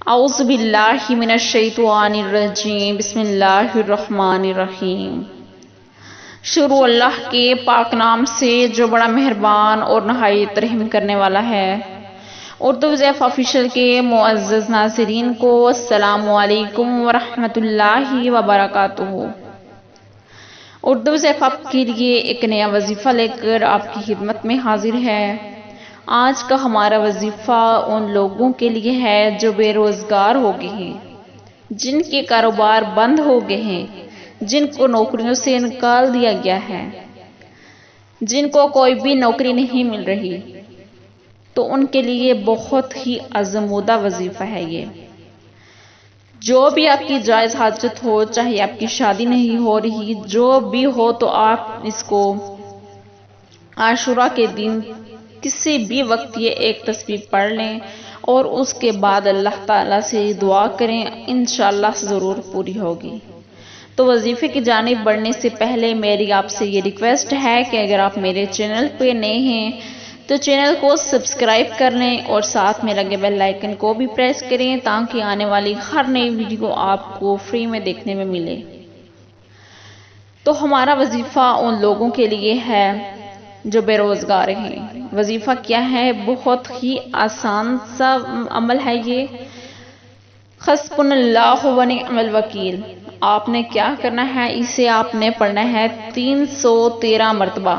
اعوذ باللہ من الشیطان الرجیم، بسم اللہ الرحمن الرحیم۔ شروع اللہ کے پاک نام سے جو بڑا مہربان اور نہایت رحم کرنے والا ہے۔ اردو ضیف آفیشیل کے معزز ناظرین کو السلام علیکم ورحمۃ اللہ وبرکاتہ۔ اردو ضیف آپ کے لیے ایک نیا وظیفہ لے کر آپ کی خدمت میں حاضر ہے۔ آج کا ہمارا وظیفہ ان لوگوں کے لیے ہے جو بے روزگار ہو گئے ہیں، جن کے کاروبار بند ہو گئے ہیں، جن کو نوکریوں سے نکال دیا گیا ہے، جن کو کوئی بھی نوکری نہیں مل رہی، تو ان کے لیے بہت ہی آزمودہ وظیفہ ہے یہ۔ جو بھی آپ کی جائز حاجت ہو، چاہے آپ کی شادی نہیں ہو رہی، جو بھی ہو، تو آپ اس کو عاشوراء کے دن کسی بھی وقت یہ ایک تسبیح پڑھ لیں اور اس کے بعد اللہ تعالیٰ سے دعا کریں، انشاءاللہ ضرور پوری ہوگی۔ تو وظیفے کی جانب بڑھنے سے پہلے میری آپ سے یہ ریکویسٹ ہے کہ اگر آپ میرے چینل پہ نئے ہیں تو چینل کو سبسکرائب کر لیں اور ساتھ میں لگے بیل آئیکن کو بھی پریس کریں تاکہ آنے والی ہر نئی ویڈیو آپ کو فری میں دیکھنے میں ملے۔ تو ہمارا وظیفہ ان لوگوں کے لیے ہے جو بے روزگار ہیں۔ وظیفہ کیا ہے؟ بہت ہی آسان سا عمل ہے یہ۔ حسبنا اللہ و نعم الوکیل۔ آپ نے کیا کرنا ہے؟ اسے آپ نے پڑھنا ہے 313 مرتبہ۔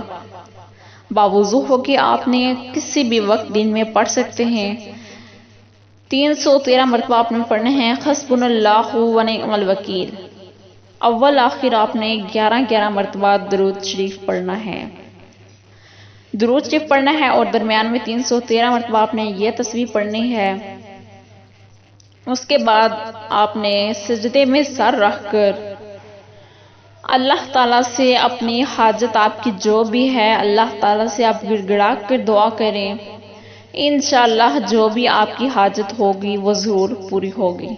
باوضو ہو کے آپ نے کسی بھی وقت دن میں پڑھ سکتے ہیں۔ 313 مرتبہ آپ نے پڑھنا ہے حسبنا اللہ و نعم الوکیل۔ اول آخر آپ نے 11 مرتبہ درود شریف پڑھنا ہے۔ درود شریف پڑھنا ہے اور درمیان میں 313 مرتبہ آپ نے یہ تسبیح پڑھنی ہے۔ اس کے بعد آپ نے سجدے میں سر رکھ کر اللہ تعالیٰ سے اپنی حاجت آپ کی جو بھی ہے، اللہ تعالیٰ سے آپ گڑ گڑا کر دعا کریں، انشاءاللہ جو بھی آپ کی حاجت ہوگی وہ ضرور پوری ہوگی۔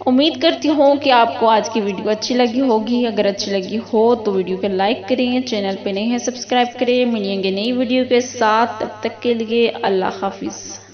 امید کرتی ہوں کہ آپ کو آج کی ویڈیو اچھی لگی ہوگی۔ اگر اچھی لگی ہو تو ویڈیو کو لائک کریں، چینل پہ نئے ہیں سبسکرائب کریں۔ ملیں گے نئی ویڈیو کے ساتھ، تب تک کے لیے اللہ حافظ۔